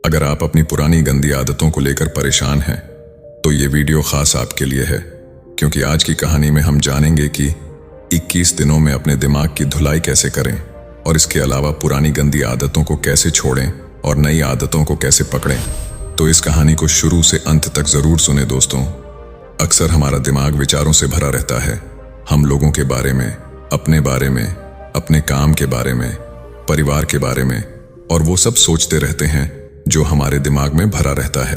अगर आप अपनी पुरानी गंदी आदतों को लेकर परेशान हैं तो ये वीडियो खास आपके लिए है, क्योंकि आज की कहानी में हम जानेंगे कि 21 दिनों में अपने दिमाग की धुलाई कैसे करें और इसके अलावा पुरानी गंदी आदतों को कैसे छोड़ें और नई आदतों को कैसे पकड़ें। तो इस कहानी को शुरू से अंत तक जरूर सुने दोस्तों। अक्सर हमारा दिमाग विचारों से भरा रहता है, हम लोगों के बारे में, अपने बारे में, अपने काम के बारे में, परिवार के बारे में, और वो सब सोचते रहते हैं जो हमारे दिमाग में भरा रहता है।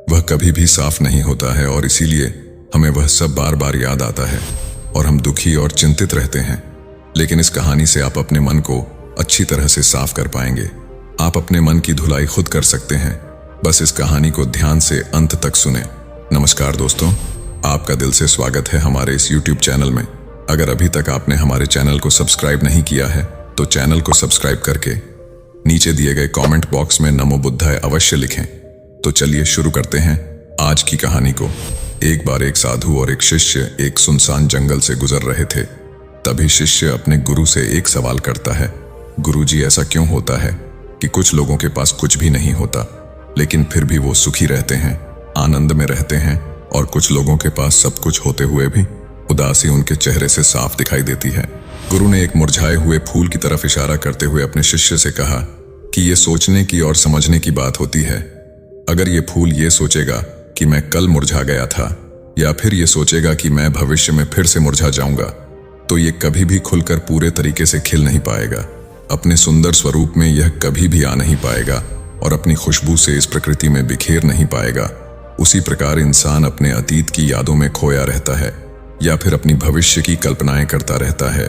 वह कभी भी साफ नहीं होता है और इसीलिए हमें वह सब बार बार याद आता है और हम दुखी और चिंतित रहते हैं। लेकिन इस कहानी से आप अपने मन को अच्छी तरह से साफ कर पाएंगे। आप अपने मन की धुलाई खुद कर सकते हैं। बस इस कहानी को ध्यान से अंत तक सुने। नमस्कार दोस्तों, आपका दिल से स्वागत है हमारे इस YouTube चैनल में। अगर अभी तक आपने हमारे चैनल को सब्सक्राइब नहीं किया है तो चैनल को सब्सक्राइब करके नीचे दिए गए कमेंट बॉक्स में नमो बुद्धाय अवश्य लिखें। तो चलिए शुरू करते हैं आज की कहानी को। एक बार एक साधु और एक शिष्य एक सुनसान जंगल से गुजर रहे थे। तभी शिष्य अपने गुरु से एक सवाल करता है, गुरुजी, ऐसा क्यों होता है कि कुछ लोगों के पास कुछ भी नहीं होता लेकिन फिर भी वो सुखी रहते हैं, आनंद में रहते हैं, और कुछ लोगों के पास सब कुछ होते हुए भी उदासी उनके चेहरे से साफ दिखाई देती है। गुरु ने एक मुरझाए हुए फूल की तरफ इशारा करते हुए अपने शिष्य से कहा कि ये सोचने की और समझने की बात होती है। अगर ये फूल ये सोचेगा कि मैं कल मुरझा गया था, या फिर ये सोचेगा कि मैं भविष्य में फिर से मुरझा जाऊंगा, तो ये कभी भी खुलकर पूरे तरीके से खिल नहीं पाएगा। अपने सुंदर स्वरूप में यह कभी भी आ नहीं पाएगा और अपनी खुशबू से इस प्रकृति में बिखेर नहीं पाएगा। उसी प्रकार इंसान अपने अतीत की यादों में खोया रहता है या फिर अपनी भविष्य की कल्पनाएं करता रहता है,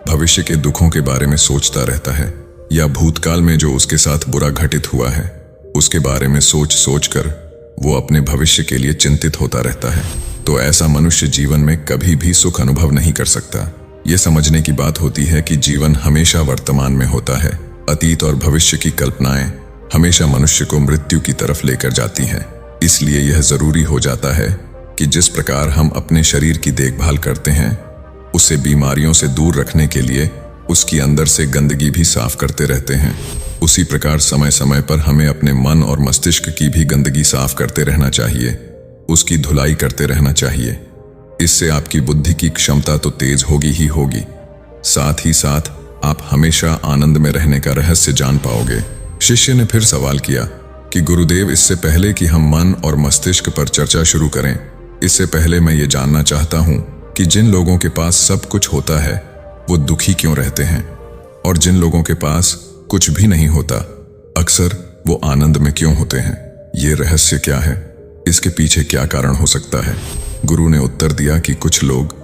भविष्य के दुखों के बारे में सोचता रहता है, या भूतकाल में जो उसके साथ बुरा घटित हुआ है उसके बारे में सोच सोच कर वो अपने भविष्य के लिए चिंतित होता रहता है। तो ऐसा मनुष्य जीवन में कभी भी सुख अनुभव नहीं कर सकता। ये समझने की बात होती है कि जीवन हमेशा वर्तमान में होता है। अतीत और भविष्य की कल्पनाएं हमेशा मनुष्य को मृत्यु की तरफ लेकर जाती हैं। इसलिए यह जरूरी हो जाता है कि जिस प्रकार हम अपने शरीर की देखभाल करते हैं, उसे बीमारियों से दूर रखने के लिए उसकी अंदर से गंदगी भी साफ करते रहते हैं, उसी प्रकार समय समय पर हमें अपने मन और मस्तिष्क की भी गंदगी साफ करते रहना चाहिए, उसकी धुलाई करते रहना चाहिए। इससे आपकी बुद्धि की क्षमता तो तेज होगी ही होगी, साथ ही साथ आप हमेशा आनंद में रहने का रहस्य जान पाओगे। शिष्य ने फिर सवाल किया कि गुरुदेव, इससे पहले कि हम मन और मस्तिष्क पर चर्चा शुरू करें, इससे पहले मैं ये जानना चाहता हूं कि जिन लोगों के पास सब कुछ होता है वो दुखी क्यों रहते हैं, और जिन लोगों के पास कुछ भी नहीं होता अक्सर वो आनंद में क्यों होते हैं? ये रहस्य क्या है? इसके पीछे क्या कारण हो सकता है? गुरु ने उत्तर दिया कि कुछ लोग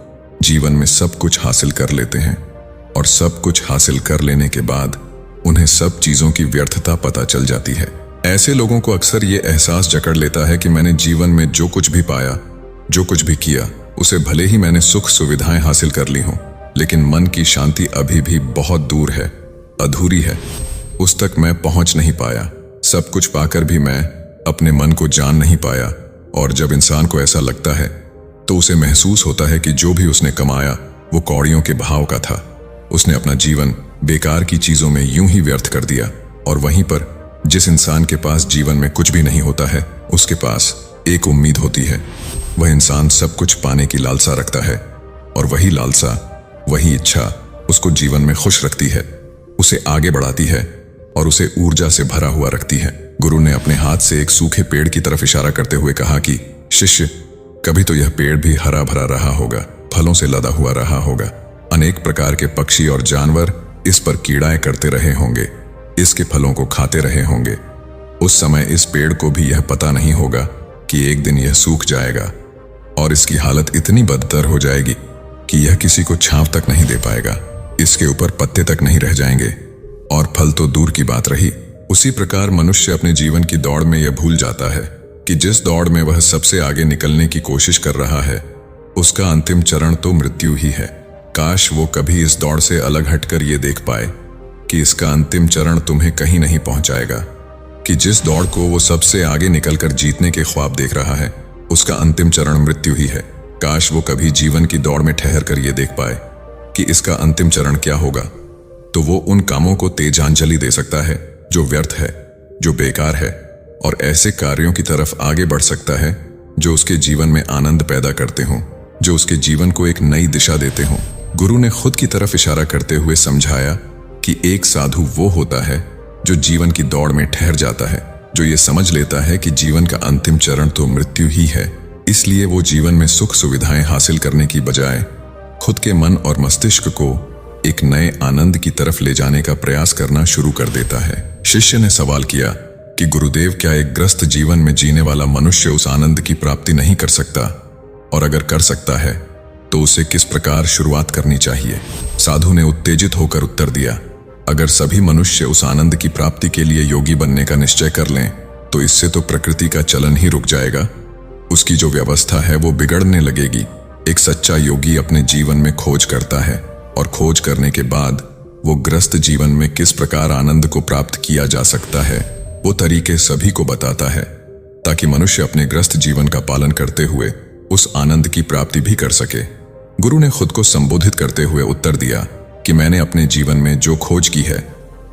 जीवन में सब कुछ हासिल कर लेते हैं और सब कुछ हासिल कर लेने के बाद उन्हें सब चीजों की व्यर्थता पता चल जाती है। ऐसे लोगों को अक्सर ये एहसास जकड़ लेता है कि मैंने जीवन में जो कुछ भी पाया, जो कुछ भी किया, उसे भले ही मैंने सुख सुविधाएं हासिल कर ली हों, लेकिन मन की शांति अभी भी बहुत दूर है, अधूरी है, उस तक मैं पहुंच नहीं पाया। सब कुछ पाकर भी मैं अपने मन को जान नहीं पाया। और जब इंसान को ऐसा लगता है तो उसे महसूस होता है कि जो भी उसने कमाया वो कौड़ियों के भाव का था। उसने अपना जीवन बेकार की चीजों में यूं ही व्यर्थ कर दिया। और वहीं पर जिस इंसान के पास जीवन में कुछ भी नहीं होता है, उसके पास एक उम्मीद होती है। वह इंसान सब कुछ पाने की लालसा रखता है, और वही लालसा, वही इच्छा उसको जीवन में खुश रखती है, उसे आगे बढ़ाती है और उसे ऊर्जा से भरा हुआ रखती है। गुरु ने अपने हाथ से एक सूखे पेड़ की तरफ इशारा करते हुए कहा कि शिष्य, कभी तो यह पेड़ भी हरा भरा रहा होगा, फलों से लदा हुआ रहा होगा, अनेक प्रकार के पक्षी और जानवर इस पर कीड़ाएं करते रहे होंगे, इसके फलों को खाते रहे होंगे। उस समय इस पेड़ को भी यह पता नहीं होगा कि एक दिन यह सूख जाएगा और इसकी हालत इतनी बदतर हो जाएगी कि यह किसी को छांव तक नहीं दे पाएगा, इसके ऊपर पत्ते तक नहीं रह जाएंगे, और फल तो दूर की बात रही। उसी प्रकार मनुष्य अपने जीवन की दौड़ में यह भूल जाता है कि जिस दौड़ में वह सबसे आगे निकलने की कोशिश कर रहा है उसका अंतिम चरण तो मृत्यु ही है। काश वो कभी इस दौड़ से अलग हटकर ये देख पाए कि इसका अंतिम चरण तुम्हें कहीं नहीं पहुंचाएगा, कि जिस दौड़ को वो सबसे आगे निकलकर जीतने के ख्वाब देख रहा है उसका अंतिम चरण मृत्यु ही है। काश वो कभी जीवन की दौड़ में ठहर कर ये देख पाए कि इसका अंतिम चरण क्या होगा, तो वो उन कामों को तेजांजलि दे सकता है जो व्यर्थ है, जो बेकार है, और ऐसे कार्यों की तरफ आगे बढ़ सकता है जो उसके जीवन में आनंद पैदा करते हों, जो उसके जीवन को एक नई दिशा देते हों। गुरु ने खुद की तरफ इशारा करते हुए समझाया कि एक साधु वो होता है जो जीवन की दौड़ में ठहर जाता है, जो ये समझ लेता है कि जीवन का अंतिम चरण तो मृत्यु ही है। इसलिए वो जीवन में सुख सुविधाएं हासिल करने की बजाय खुद के मन और मस्तिष्क को एक नए आनंद की तरफ ले जाने का प्रयास करना शुरू कर देता है। शिष्य ने सवाल किया कि गुरुदेव, क्या एक ग्रस्त जीवन में जीने वाला मनुष्य उस आनंद की प्राप्ति नहीं कर सकता, और अगर कर सकता है तो उसे किस प्रकार शुरुआत करनी चाहिए? साधु ने उत्तेजित होकर उत्तर दिया, अगर सभी मनुष्य उस आनंद की प्राप्ति के लिए योगी बनने का निश्चय कर लें तो इससे तो प्रकृति का चलन ही रुक जाएगा। उसकी जो व्यवस्था है वो बिगड़ने लगेगी। एक सच्चा योगी अपने जीवन में खोज करता है और खोज करने के बाद वो ग्रस्त जीवन में किस प्रकार आनंद को प्राप्त किया जा सकता है वो तरीके सभी को बताता है, ताकि मनुष्य अपने ग्रस्त जीवन का पालन करते हुए उस आनंद की प्राप्ति भी कर सके। गुरु ने खुद को संबोधित करते हुए उत्तर दिया कि मैंने अपने जीवन में जो खोज की है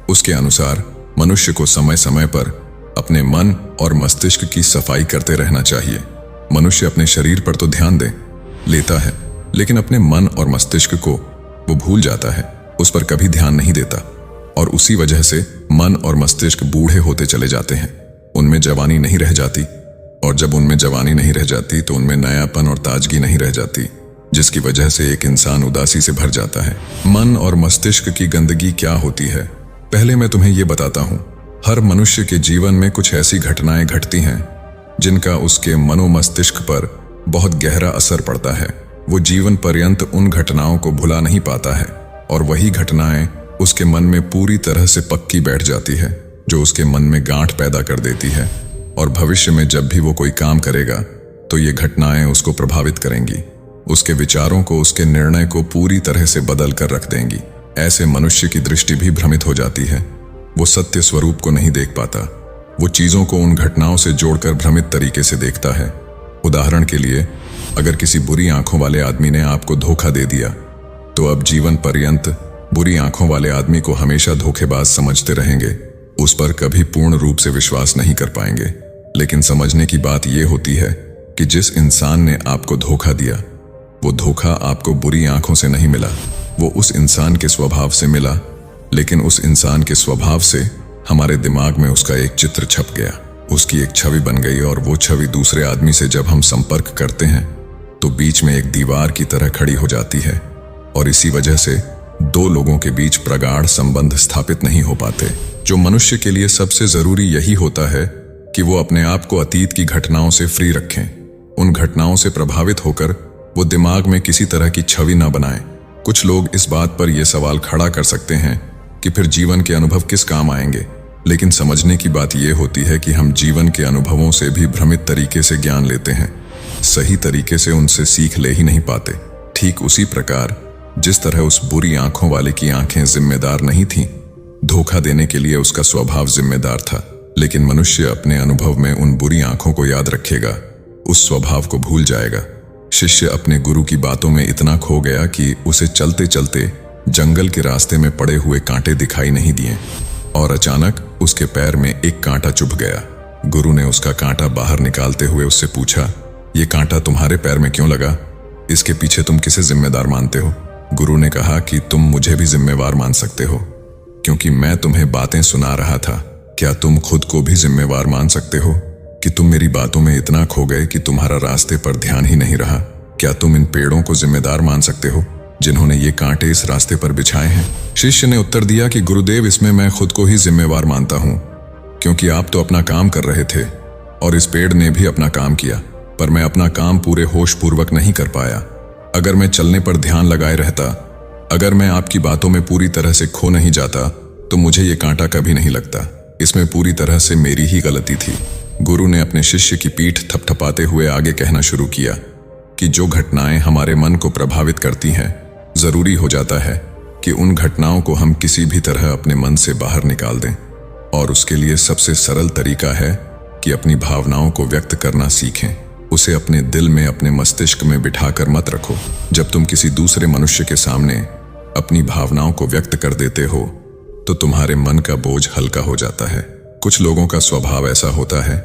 उसके अनुसार मनुष्य को समय समय पर अपने मन और मस्तिष्क की सफाई करते रहना चाहिए। मनुष्य अपने शरीर पर तो ध्यान लेता है, लेकिन अपने मन और मस्तिष्क को वो भूल जाता है, उस पर कभी ध्यान नहीं देता, और उसी वजह से मन और मस्तिष्क बूढ़े होते चले जाते हैं। उनमें जवानी नहीं रह जाती, और जब उनमें जवानी नहीं रह जाती तो उनमें नयापन और ताजगी नहीं रह जाती, जिसकी वजह से एक इंसान उदासी से भर जाता है। मन और मस्तिष्क की गंदगी क्या होती है, पहले मैं तुम्हें ये बताता हूँ। हर मनुष्य के जीवन में कुछ ऐसी घटनाएं घटती हैं जिनका उसके मनोमस्तिष्क पर बहुत गहरा असर पड़ता है। वो जीवन पर्यंत उन घटनाओं को भुला नहीं पाता है, और वही घटनाएं उसके मन में पूरी तरह से पक्की बैठ जाती है, जो उसके मन में गांठ पैदा कर देती है, और भविष्य में जब भी वो कोई काम करेगा तो ये घटनाएं उसको प्रभावित करेंगी, उसके विचारों को, उसके निर्णय को पूरी तरह से बदल कर रख देंगी। ऐसे मनुष्य की दृष्टि भी भ्रमित हो जाती है, वो सत्य स्वरूप को नहीं देख पाता, वो चीजों को उन घटनाओं से जोड़कर भ्रमित तरीके से देखता है। उदाहरण के लिए, अगर किसी बुरी आंखों वाले आदमी ने आपको धोखा दे दिया तो अब जीवन पर्यंत बुरी आंखों वाले आदमी को हमेशा धोखेबाज समझते रहेंगे, उस पर कभी पूर्ण रूप से विश्वास नहीं कर पाएंगे। लेकिन समझने की बात यह होती है कि जिस इंसान ने आपको धोखा दिया वो धोखा आपको बुरी आंखों से नहीं मिला, वो उस इंसान के स्वभाव से मिला, लेकिन उस इंसान के स्वभाव से हमारे दिमाग में उसका एक चित्र छप गया, उसकी एक छवि बन गई, और वो छवि दूसरे आदमी से जब हम संपर्क करते हैं तो बीच में एक दीवार की तरह खड़ी हो जाती है, और इसी वजह से दो लोगों के बीच प्रगाढ़ संबंध स्थापित नहीं हो पाते। जो मनुष्य के लिए सबसे जरूरी यही होता है कि वो अपने आप को अतीत की घटनाओं से फ्री रखें। उन घटनाओं से प्रभावित होकर वो दिमाग में किसी तरह की छवि न बनाएं। कुछ लोग इस बात पर यह सवाल खड़ा कर सकते हैं कि फिर जीवन के अनुभव किस काम आएंगे, लेकिन समझने की बात यह होती है कि हम जीवन के अनुभवों से भी भ्रमित तरीके से ज्ञान लेते हैं, सही तरीके से उनसे सीख ले ही नहीं पाते। ठीक उसी प्रकार जिस तरह उस बुरी आंखों वाले की आंखें जिम्मेदार नहीं थीं, धोखा देने के लिए उसका स्वभाव जिम्मेदार था, लेकिन मनुष्य अपने अनुभव में उन बुरी आंखों को याद रखेगा, उस स्वभाव को भूल जाएगा। शिष्य अपने गुरु की बातों में इतना खो गया कि उसे चलते चलते जंगल के रास्ते में पड़े हुए कांटे दिखाई नहीं दिए, और अचानक उसके पैर में एक कांटा चुभ गया। गुरु ने उसका कांटा बाहर निकालते हुए उससे पूछा, ये कांटा तुम्हारे पैर में क्यों लगा? इसके पीछे तुम किसे जिम्मेदार मानते हो? गुरु ने कहा कि तुम मुझे भी जिम्मेवार मान सकते हो, क्योंकि मैं तुम्हें बातें सुना रहा था। क्या तुम खुद को भी जिम्मेवार मान सकते हो कि तुम मेरी बातों में इतना खो गए कि तुम्हारा रास्ते पर ध्यान ही नहीं रहा? क्या तुम इन पेड़ों को जिम्मेदार मान सकते हो जिन्होंने ये कांटे इस रास्ते पर बिछाए हैं? शिष्य ने उत्तर दिया कि गुरुदेव, इसमें मैं खुद को ही जिम्मेवार मानता हूँ, क्योंकि आप तो अपना काम कर रहे थे और इस पेड़ ने भी अपना काम किया, पर मैं अपना काम पूरे होश पूर्वक नहीं कर पाया। अगर मैं चलने पर ध्यान लगाए रहता, अगर मैं आपकी बातों में पूरी तरह से खो नहीं जाता, तो मुझे ये कांटा कभी नहीं लगता। इसमें पूरी तरह से मेरी ही गलती थी। गुरु ने अपने शिष्य की पीठ थपथपाते हुए आगे कहना शुरू किया कि जो घटनाएं हमारे मन को प्रभावित करती हैं, जरूरी हो जाता है कि उन घटनाओं को हम किसी भी तरह अपने मन से बाहर निकाल दें, और उसके लिए सबसे सरल तरीका है कि अपनी भावनाओं को व्यक्त करना सीखें। उसे अपने दिल में, अपने मस्तिष्क में बिठाकर मत रखो। जब तुम किसी दूसरे मनुष्य के सामने अपनी भावनाओं को व्यक्त कर देते हो तो तुम्हारे मन का बोझ हल्का हो जाता है। कुछ लोगों का स्वभाव ऐसा होता है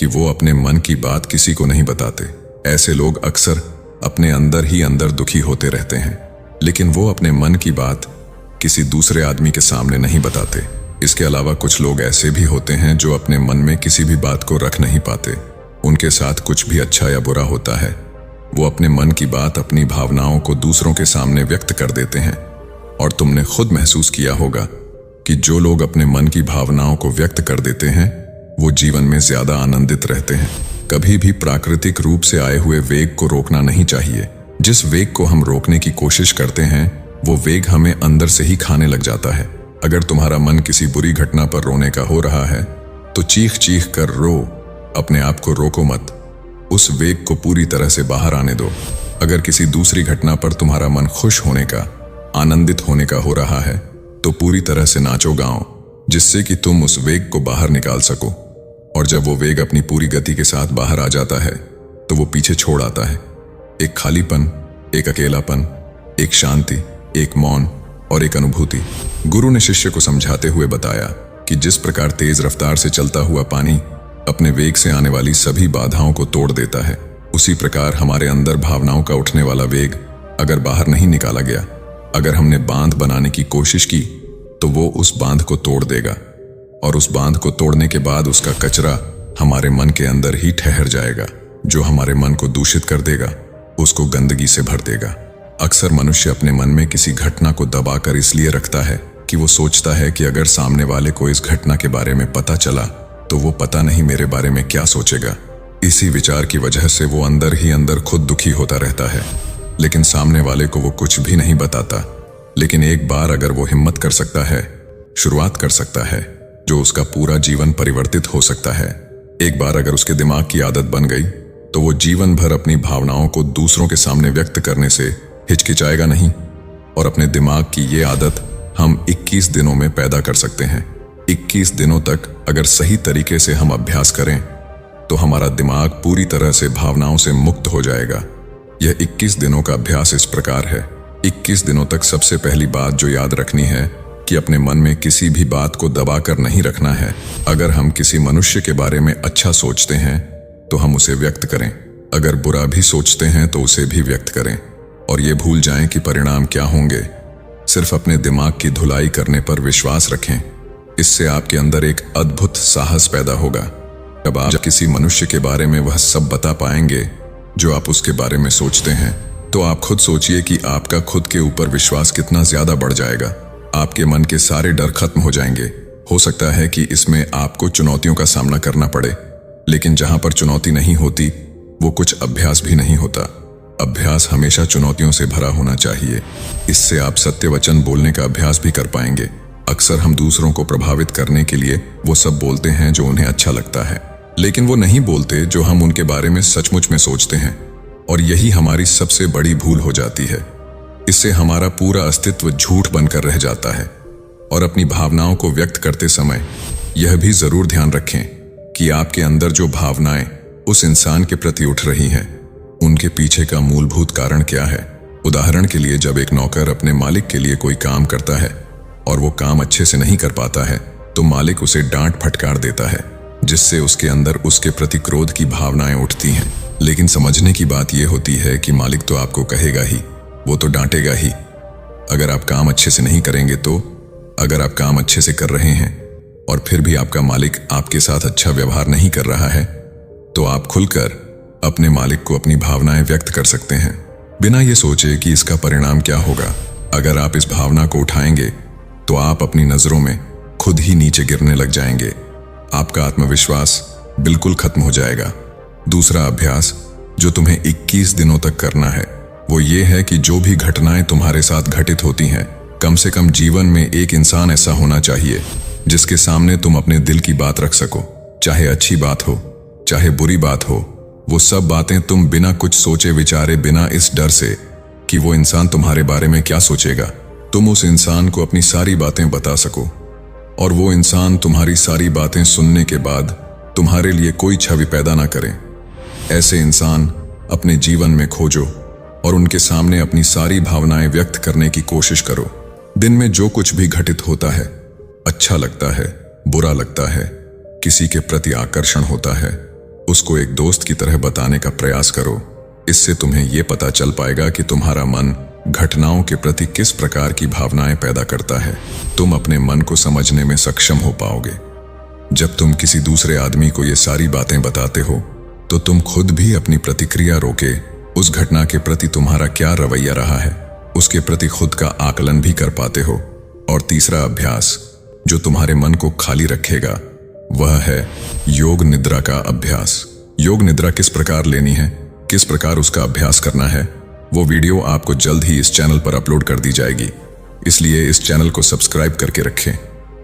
कि वो अपने मन की बात किसी को नहीं बताते। ऐसे लोग अक्सर अपने अंदर ही अंदर दुखी होते रहते हैं, लेकिन वो अपने मन की बात किसी दूसरे आदमी के सामने नहीं बताते। इसके अलावा कुछ लोग ऐसे भी होते हैं जो अपने मन में किसी भी बात को रख नहीं पाते। उनके साथ कुछ भी अच्छा या बुरा होता है, वो अपने मन की बात, अपनी भावनाओं को दूसरों के सामने व्यक्त कर देते हैं। और तुमने खुद महसूस किया होगा कि जो लोग अपने मन की भावनाओं को व्यक्त कर देते हैं वो जीवन में ज्यादा आनंदित रहते हैं। कभी भी प्राकृतिक रूप से आए हुए वेग को रोकना नहीं चाहिए। जिस वेग को हम रोकने की कोशिश करते हैं वो वेग हमें अंदर से ही खाने लग जाता है। अगर तुम्हारा मन किसी बुरी घटना पर रोने का हो रहा है तो चीख चीख कर रो, अपने आप को रोको मत, उस वेग को पूरी तरह से बाहर आने दो। अगर किसी दूसरी घटना पर तुम्हारा मन खुश होने का, आनंदित होने का हो रहा है तो पूरी तरह से नाचो गाओ, जिससे कि तुम उस वेग को बाहर निकाल सको। और जब वो वेग अपनी पूरी गति के साथ बाहर आ जाता है तो वो पीछे छोड़ आता है एक खालीपन, एक अकेलापन, एक शांति, एक मौन और एक अनुभूति। गुरु ने शिष्य को समझाते हुए बताया कि जिस प्रकार तेज रफ्तार से चलता हुआ पानी अपने वेग से आने वाली सभी बाधाओं को तोड़ देता है, उसी प्रकार हमारे अंदर भावनाओं का उठने वाला वेग अगर बाहर नहीं निकाला गया, अगर हमने बांध बनाने की कोशिश की तो वो उस बांध को तोड़ देगा। और उस बांध को तोड़ने के बाद उसका कचरा हमारे मन के अंदर ही ठहर जाएगा, जो हमारे मन को दूषित कर देगा, उसको गंदगी से भर देगा। अक्सर मनुष्य अपने मन में किसी घटना को दबाकर इसलिए रखता है कि वो सोचता है कि अगर सामने वाले को इस घटना के बारे में पता चला तो वो पता नहीं मेरे बारे में क्या सोचेगा। इसी विचार की वजह से वो अंदर ही अंदर खुद दुखी होता रहता है, लेकिन सामने वाले को वो कुछ भी नहीं बताता। लेकिन एक बार अगर वो हिम्मत कर सकता है, शुरुआत कर सकता है, जो उसका पूरा जीवन परिवर्तित हो सकता है। एक बार अगर उसके दिमाग की आदत बन गई तो वो जीवन भर अपनी भावनाओं को दूसरों के सामने व्यक्त करने से हिचकिचाएगा नहीं। और अपने दिमाग की ये आदत हम 21 दिनों में पैदा कर सकते हैं। 21 दिनों तक अगर सही तरीके से हम अभ्यास करें तो हमारा दिमाग पूरी तरह से भावनाओं से मुक्त हो जाएगा। यह 21 दिनों का अभ्यास इस प्रकार है। 21 दिनों तक सबसे पहली बात जो याद रखनी है कि अपने मन में किसी भी बात को दबाकर नहीं रखना है। अगर हम किसी मनुष्य के बारे में अच्छा सोचते हैं तो हम उसे व्यक्त करें, अगर बुरा भी सोचते हैं तो उसे भी व्यक्त करें। और ये भूल जाएं कि परिणाम क्या होंगे। सिर्फ अपने दिमाग की धुलाई करने पर विश्वास रखें, इससे आपके अंदर एक अद्भुत साहस पैदा होगा। जब आप किसी मनुष्य के बारे में वह सब बता पाएंगे जो आप उसके बारे में सोचते हैं, तो आप खुद सोचिए कि आपका खुद के ऊपर विश्वास कितना ज्यादा बढ़ जाएगा। आपके मन के सारे डर खत्म हो जाएंगे। हो सकता है कि इसमें आपको चुनौतियों का सामना करना पड़े, लेकिन जहां पर चुनौती नहीं होती वो कुछ अभ्यास भी नहीं होता। अभ्यास हमेशा चुनौतियों से भरा होना चाहिए। इससे आप सत्य वचन बोलने का अभ्यास भी कर पाएंगे। अक्सर हम दूसरों को प्रभावित करने के लिए वो सब बोलते हैं जो उन्हें अच्छा लगता है, लेकिन वो नहीं बोलते जो हम उनके बारे में सचमुच में सोचते हैं। और यही हमारी सबसे बड़ी भूल हो जाती है। इससे हमारा पूरा अस्तित्व झूठ बनकर रह जाता है। और अपनी भावनाओं को व्यक्त करते समय यह भी जरूर ध्यान रखें कि आपके अंदर जो भावनाएं उस इंसान के प्रति उठ रही हैं, उनके पीछे का मूलभूत कारण क्या है। उदाहरण के लिए, जब एक नौकर अपने मालिक के लिए कोई काम करता है और वो काम अच्छे से नहीं कर पाता है तो मालिक उसे डांट फटकार देता है, जिससे उसके अंदर उसके प्रति क्रोध की भावनाएं उठती हैं। लेकिन समझने की बात यह होती है कि मालिक तो आपको कहेगा ही, वो तो डांटेगा ही। अगर आप काम अच्छे से नहीं करेंगे तो, अगर आप काम अच्छे से कर रहे हैं और फिर भी आपका मालिक आपके साथ अच्छा व्यवहार नहीं कर रहा है, तो आप खुलकर अपने मालिक को अपनी भावनाएं व्यक्त कर सकते हैं, बिना ये सोचे कि इसका परिणाम क्या होगा। अगर आप इस भावना को उठाएंगे तो आप अपनी नजरों में खुद ही नीचे गिरने लग जाएंगे। आपका आत्मविश्वास बिल्कुल खत्म हो जाएगा। दूसरा अभ्यास जो तुम्हें 21 दिनों तक करना है वो ये है कि जो भी घटनाएं तुम्हारे साथ घटित होती हैं, कम से कम जीवन में एक इंसान ऐसा होना चाहिए जिसके सामने तुम अपने दिल की बात रख सको। चाहे अच्छी बात हो, चाहे बुरी बात हो, वो सब बातें तुम बिना कुछ सोचे विचारे, बिना इस डर से कि वो इंसान तुम्हारे बारे में क्या सोचेगा, तुम उस इंसान को अपनी सारी बातें बता सको। और वो इंसान तुम्हारी सारी बातें सुनने के बाद तुम्हारे लिए कोई छवि पैदा ना करे। ऐसे इंसान अपने जीवन में खोजो और उनके सामने अपनी सारी भावनाएं व्यक्त करने की कोशिश करो। दिन में जो कुछ भी घटित होता है, अच्छा लगता है, बुरा लगता है, किसी के प्रति आकर्षण होता है, उसको एक दोस्त की तरह बताने का प्रयास करो। इससे तुम्हें यह पता चल पाएगा कि तुम्हारा मन घटनाओं के प्रति किस प्रकार की भावनाएं पैदा करता है। तुम अपने मन को समझने में सक्षम हो पाओगे। जब तुम किसी दूसरे आदमी को ये सारी बातें बताते हो तो तुम खुद भी अपनी प्रतिक्रिया रोके उस घटना के प्रति तुम्हारा क्या रवैया रहा है उसके प्रति खुद का आकलन भी कर पाते हो। और तीसरा अभ्यास जो तुम्हारे मन को खाली रखेगा वह है योग निद्रा का अभ्यास। योग निद्रा किस प्रकार लेनी है, किस प्रकार उसका अभ्यास करना है, वो वीडियो आपको जल्द ही इस चैनल पर अपलोड कर दी जाएगी, इसलिए इस चैनल को सब्सक्राइब करके रखें।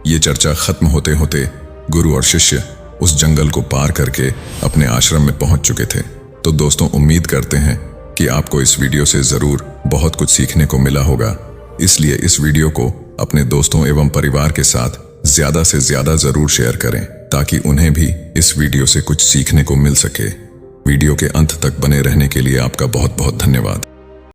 ये चर्चा खत्म होते होते गुरु और शिष्य उस जंगल को पार करके अपने आश्रम में पहुंच चुके थे। तो दोस्तों, उम्मीद करते हैं कि आपको इस वीडियो से जरूर बहुत कुछ सीखने को मिला होगा, इसलिए इस वीडियो को अपने दोस्तों एवं परिवार के साथ ज्यादा से ज्यादा जरूर शेयर करें ताकि उन्हें भी इस वीडियो से कुछ सीखने को मिल सके। वीडियो के अंत तक बने रहने के लिए आपका बहुत बहुत धन्यवाद।